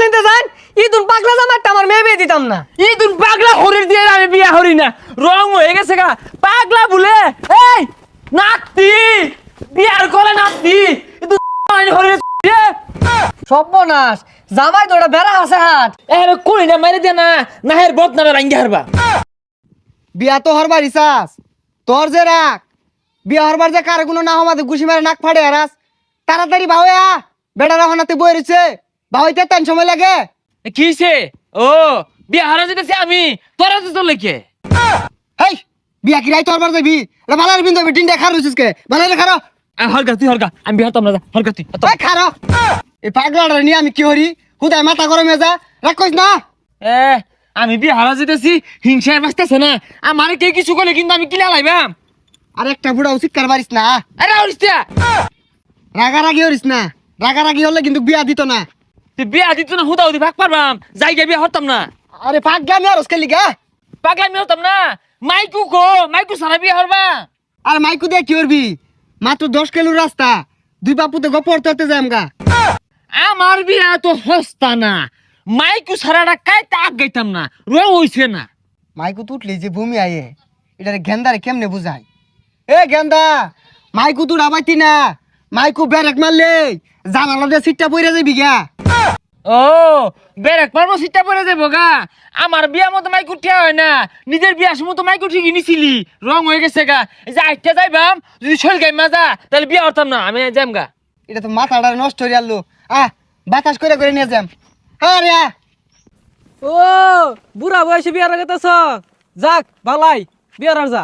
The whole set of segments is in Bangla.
নিতে যান ইদুন পাগলা জামাটা আমার মেয়ে বিয়ে দিতাম না। ইদুন পাগলা হরির দিয়ে আমি বিয়া হরি না, রং হয়ে গেছে গা পাগলা বলে। এই নাতি বিয়ার করে নাতি ইদুন হরির সর্বনাশ, জামাই তো ওটা বেড়া আছে হাত। এর কই না মারি দে না না হের বদনামে ভাঙ্গি হারবা। বিয়া তো হরবার ইসাস তোর যে রাখ বিয়া হরবার যে কার কোনো না হমাতে গুছি মারে নাক ফাড়ে হারাস। তাড়াতাড়ি ভাওয়া বেটা রাখনাতে বই রয়েছে ভাওয়াইতে তেন সময় লাগে। কিছে ও বিয়া হারা যেতেছি আমি, তোরা তো চলে কে? হেই বিয়া কি রাই তোরবার যাবি এটা বালার বিন্দু ডিন্ডা খার রইছিস কে বালারে খারো। হরগা তুই হরগা, আমি বিয়া হতাম না, হরগা তুই। এই খারো এই পাগলাটা নিয়ে আমি কি হরি হুদায় মাথা গরমে যা রাখ কইস না। এ আমি বিয়া হারা যেতেছি, হিংসায় বাঁচতেছে না আমারে কে কিছু করলে কিন্তু আমি কিলা লাইবাম। আর একটা বুড়া উচিত কার পারিস না। আরে হরিস্তা রাগারাগি হরিস না, রাগারাগি হলে কিন্তু বিয়া দিত না। তুই বিয়া দিত না হুদা হুদি ভাগ পারবাম, জায়গা বিয়া হতাম না। আরে পাগলামি আর ওসকে লিগা পাগলামি হতাম না, মাইকু কো মাইকু সারা বিয়া হরবা। আর মাইকু দিয়ে কি করবি মাত্র 10 কিলো রাস্তা দুই বাপুতে গপর তরতে যাম গা। আমার বিয়া তো হস্তা না, মাইকু সারাটা কাইতে আগ গাইতাম না, রং হইছে না। মাইকু তুটলি যে ভূমি আয়ে এটারে গেন্দারে কেমনে বুঝাই। এ গেন্দা মাইকু তুই আবাইতি না, মাইকু ব্যারেক মারলে জানালা দিয়ে সিটটা পইরা যাবি গা। ও বেরেক পারবো সিটটা পরে যাবো গা। আমার বিয়া মতো মাইকু ঠিয়া হয় না, নিজের বিয়ার সময় তো মাইকু ঠিকই নিছিলি, রং হয়ে গেছে গা। এই যে আইটা যাইবাম যদি শৈল গাই মাজা তাহলে বিয়া হতাম না, আমি যাম গা। এটা তো মাথাটা নষ্ট হয়ে আলো। বাতাস করে করে নিয়ে যাম। আরে ও বুড়া বয়সে বিয়ার আগাতেছ, যাক বালাই বিয়ার আর যা।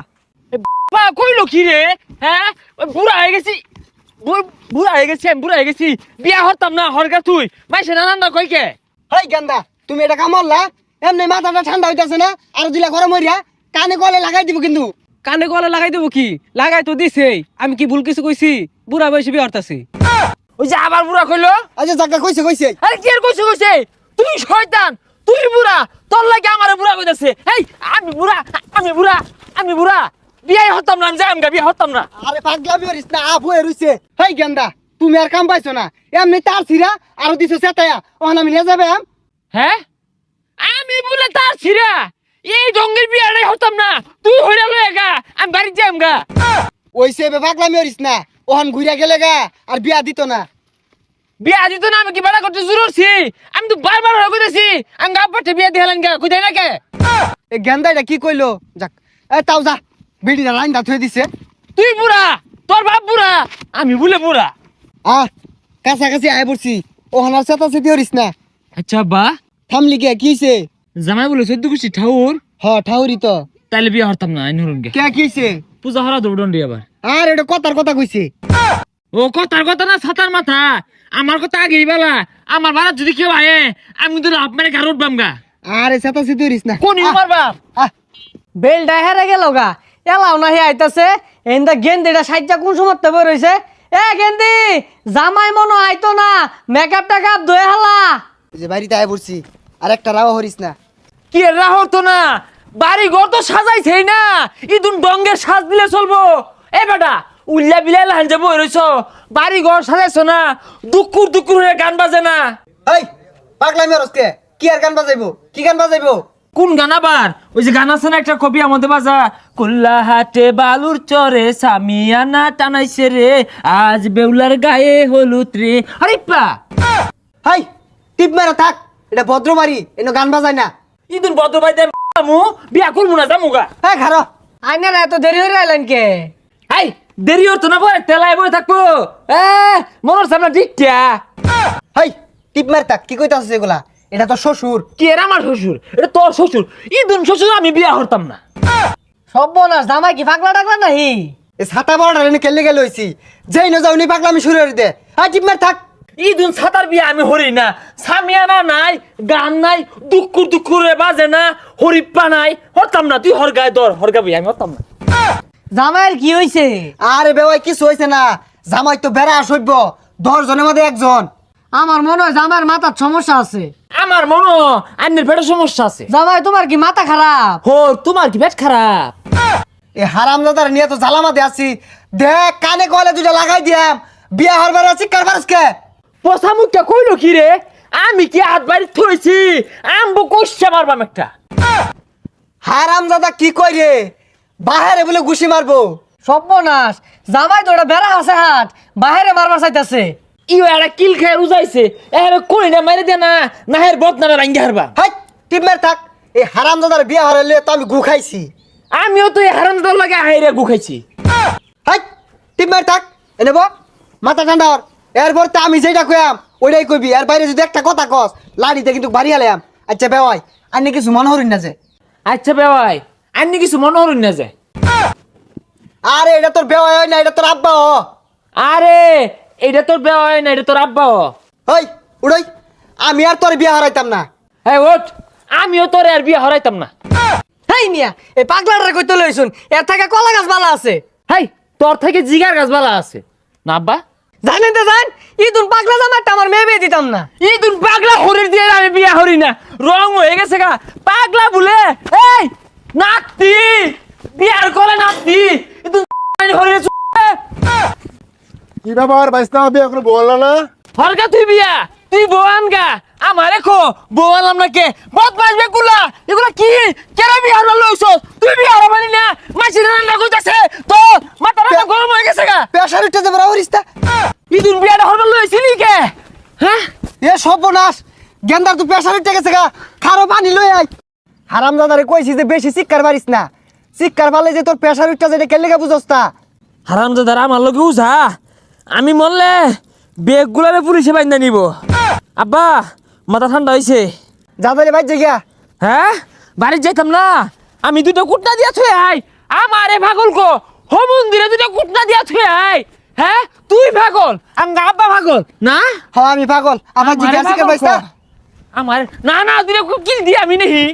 বা কইলো কি রে? হ্যাঁ ওই বুড়া হয়ে গেছি, বুড়া হয়ে গেছি, আমি বুড়া হয়ে গেছি, বিয়া হতাম না। হরগা তুই মাইসে নানান না কইকে। হেই গেন্দা তুমি এটা কামড়লা এমনি মাথাটা ঠান্ডা হইতাছে না আর দিলা গরম হইরা কানে গলে লাগাই দিব কিন্তু। কানে গলে লাগাই দেবো কি, লাগাই তো দিছেই। আমি কি ভুল কিছু কইছি? বুড়া বয়সে বিয়ে হরতাছি। ওই যে আবার বুড়া কইলো। আচ্ছা জায়গা কইছে কইছে আরে কি আর কইছে কইছে, তুই শয়তান, তুই বুড়া, তোর লাগে আমারে বুড়া কইতাছে। এই আমি বুড়া, আমি বুড়া, আমি বুড়া, বিয়াই হতাম না, আমি যাম গা, বিয়া হতাম না। আরে পাগলামি হরিস না আবু রইছে। হেই গেন্দা তুমি আর কাম পাইছো না এমনি তার ছিড়া আর দিছো সেটায়া ওখান আমি নিয়ে যাবে হ্যাঁ আমি বলে তার ছিড়া এই ডঙ্গের বিয়াটাই হতাম না, তুই হইরা লয়ে গা, আমি বাড়ি যাম গা। ওইসে পাগলামি হরিস না ওখান ঘুরিয়া গেলে গা আর বিয়া দিত না। বিয়া দিত না আমি কি বাড়া করতে জুরছি? আমি তো বারবার হয়ে কইতাছি আমি গা পাঠে বিয়া দিলাম গা, কইতাই না কে? এই গেন্দা এটা কি কইলো যাক এ তাও যা বিড়িটা লাইন দা থুয়ে দিছে। তুই বুড়া, তোর বাপ বুড়া, আমি বলে বুড়া। কাছাকাছি আয় পড়ছি ওখান আর সেটা সেটি হরিস না। আচ্ছা বা থামলি কে কিছে? জামাই বলে 14 কুচি ঠাউর, ঠাউরি তো তাইলে বিয়া হতাম না, আইন হরুন গে। কে কিছে? পূজা হরা দৌড়ন্ডি আবার। আর এটা কথার কথা কইছে। ও কথার কথা না ছাতার মাথা, আমার কথা আগেই বলা। আমার বাড়া যদি কেউ আয়ে আমি কিন্তু লাভ মেরে ঘর উঠবাম গা। আরে সেটা সেটি হরিস না। কোন আমার বাপ বেলটা হেরে গেল গা, এলাও না হে আইতাছে। এন্দা গেন্দিটা সাইজা কোন সময় বই রইছে। এ গেন্দি জামাই মনো আইতো না, মেকআপ টেকআপ ধুয়ে হালা। যে বাড়িতে আয় পড়ছি আর একটা রাও হরিস না। কি রাহ তো না, বাড়ি ঘর তো সাজাইছেই না, ইদুন ডঙ্গের সাজ দিলে চলবো। এ বেটা উল্লা বিলাই লাহান যাবো রইছ, বাড়ি ঘর সাজাইছো না, দুকুর দুকুর হয়ে গান বাজে না। এই পাগলামি হরসকে কি আর গান বাজাইবো? কি গান বাজাইবো? কোন গান আবার? ওই যে গান আছে না একটা, কবি আমাদের বাজা, কুল্লা হাটে বালুর চরে সামিয়ানা টানাইছে রে, আজ বেউলার গায়ে হলুদ রে। আরে পা হাই টিপ মারা থাক, এটা ভদ্র বাড়ি এনে গান বাজায় না। ইদুন বদ্র বাইতে মু বিয়া করবো না জামুগা। হ্যাঁ খারো আইনার এত দেরি হয়ে আইলেন কে? হাই দেরি হতো না বয়, তেলায় বয়ে থাকবো। মনের সামনে ডিকটা। হাই টিপ মার থাক, কি কইতাছিস এগুলা? এটা তো শ্বশুর। কি এর আমার শ্বশুর, এটা তোর শ্বশুর। ইদুন শ্বশুর আমি বিয়া হতাম না। সর্বনাশ, জামাই কি পাগলা টাগলা নাহি? এ ছাতা বড়টা এনে কেলে গেলে হইছি যেই না যাওনি পাগলামি শুরু করে দে। হাই টিপ মার থাক। ইদুন ছাতার বিয়া আমি হরি না, সামিয়ানা নাই, গান নাই, দুকুর দুকুরে বাজে না, হরিপ্পা নাই, হতাম না। তুই হরগায় দর, হরগা বিয়া আমি হতাম না। জামাইয়ের কি হইছে? আরে বেওয়াই কিছু হইছে না, জামাই তো বেড়া সইব 10 জনের মধ্যে একজন। আমার মনে হয় জামাইয়ের মাথার সমস্যা আছে। আমার মনো আন্নের পেটের সমস্যা আছে। জামাই তোমার কি মাথা খারাপ? হো তোমার কি পেট খারাপ? এ হারামজাদার নিয়ে তো জ্বালামাতে আছি। দেখ কানে কলে দুটা লাগাই দিয়াম, বিয়া হরবার আছি কারবারসকে। পচা মুখটা কইলো কি রে? আমি কি হাত বাড়ি থইছি আমবো কইছে মারবাম একটা হারাম দাদা কি কই রে বাহারে বলে ঘুষি মারবো সর্বনাশ জামাই তো ওটা বেড়া আছে হাট বাহিরে মারবার চাইতেছে ইও একটা কিল খায় উজাইছে এর কই না মারি দে না না হের বদনামে ভাঙ্গি হারবা হাই টিপমের থাক এই হারাম দাদার বিয়া হারাইলে তো আমি গু খাইছি আমিও তো এই হারামদার লাগে আইরে গুখাইছি হাই টিপমের থাক এনে বল মাথা ঠান্ডা হর এরপর তো আমি যেটা কইয়াম ওইটাই কইবি এর বাইরে যদি একটা কথা কস লাড়িতে কিন্তু বাড়ি আলাম আচ্ছা বেওয়াই আন্নি কিছু মনে হরিন না যে আচ্ছা বেওয়াই আন্নি কিছু মনে হরুন না যায় আরে এটা তোর বেওয়াই হয় না এটা তোর আব্বা হ আরে এইটা তোর বেওয়াই না এটা তোর আব্বা হই উড়ই আমি আর তোর বিয়া হারাইতাম না হ্যাঁ ওঠ আমিও তোর আর বিয়ে হরাইতাম না হেই মিয়া এই পাগলাটা কইতে লইছুন এর থেকে কলা গাছ ভালো আছে হাই তোর থেকে জিগার গাছ বালা আছে না আব্বা জানেন তো জান ইদুন পাগলা জামাইটা আমার মেয়ে বিয়ে দিতাম না ইদুন পাগলা হরির দিয়ে আমি বিয়া হরি না রং হয়ে গেছে গা পাগলা বলে এই নাতি বিয়ার করে নাতি ইদুন হরির কি ব্যাপার বাইস্তা বিয়ে এখন বললো না হরকা তুই বিয়া তুই বোয়ান গা আমার রেখো বোয়ালাম না কে বদমাস বেগুলা এগুলা কি কেন বিয়ার লইছ তুই বিয়ার মানি না মাছি রান্না কইতাছে তো মাথাটা গরম হয়ে গেছে গা পেশার উঠতে যাবে হরিস্তা ইদুন বিয়াটা হরবার লইছিলি কে হ্যাঁ এ সর্বনাশ গেন্দার তুই পেশার উঠতে গেছে গা খারো পানি লই আই হারাম দাদারে কইছি যে বেশি শিক্ষার পারিস না শিক্ষার পালে যে তোর পেশার উঠতে যেটা কেলে গা বুঝস তা হারামজাদার আমার লগে উঝা আমি মরলে বেগগুলারে পুলিশে বাইন্দা নিব আব্বা মাথা ঠান্ডা হইছে যাদারে বাইর গিয়া হ্যাঁ বাড়ি যাইতাম না আমি দুটো কুটনা দিয়া থুয়ে আই আমারে পাগল কো হো মন্দিরে দুটো কুটনা দিয়া থুয়ে আই হ্যাঁ তুই পাগল আঙ্গা আব্বা পাগল না হ্যাঁ আমি পাগল আমার আমারে জিজ্ঞাসা পাগল বাইস্তা কো। আমার না না দুটো কিল দি আমি নেহি